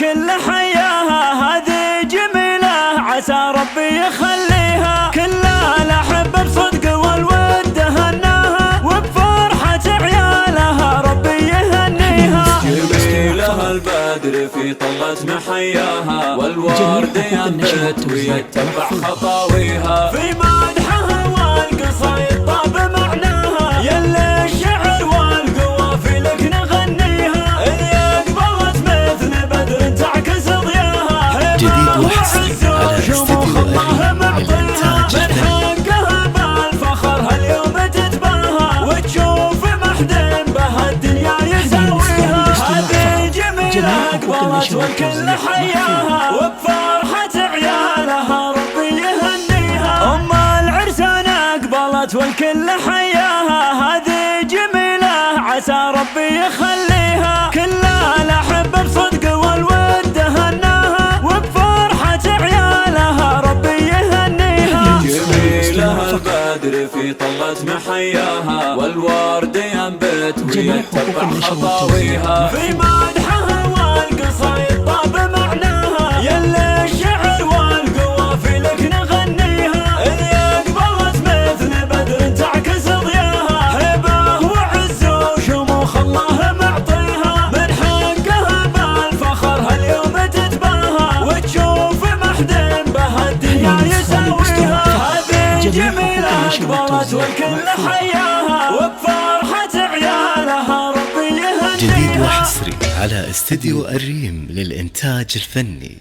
والكل حياها، هذه جميلة عسى ربي يخليها. كلها الأحبة بصدق والود هناها، وبفرحة عيالها ربي يهنيها. جميلها البدر في طلة محياها، والورد ينبت ويتبع خطاويها. في مدحها والقصايد طاب معناها، يلي الشعر والقوافي لك نغنيها. اللي أقبلت مثل بدر تعكس ضياها، جديد وحصري على استديو الله معطيها. من حقها بالفخر هاليوم تتباهى، وتشوف محد بها الدنيا يسويها. هذه جميلة أقبلت والكل حياها، وبفرحة عيالها ربي يهنيها. أم العرسان أقبلت والكل حياها، هذه جميلة عسى ربي يخليها. كلها الأحبة بصدق والود هناها، وبفرحة عيالها ربي يهنيها. جميلها البدر في طلة محياها، والورد ينبت ويتبع خطاويها. في مدحها والقصايد طاب معناها، يلي الشعر والقوافي لك نغنيها. اللي أقبلت مثل بدر تعكس ضياها، هبة وعز وشموخ الله معطيها. من حقها بالفخر هاليوم تتباهى، وتشوف محد بها الدنيا يسويها. هذه جميلة أقبلت والكل حياها، وبفرحة عيالها ربي يهنيها. جديد وحصري على استديو الريم للإنتاج الفني.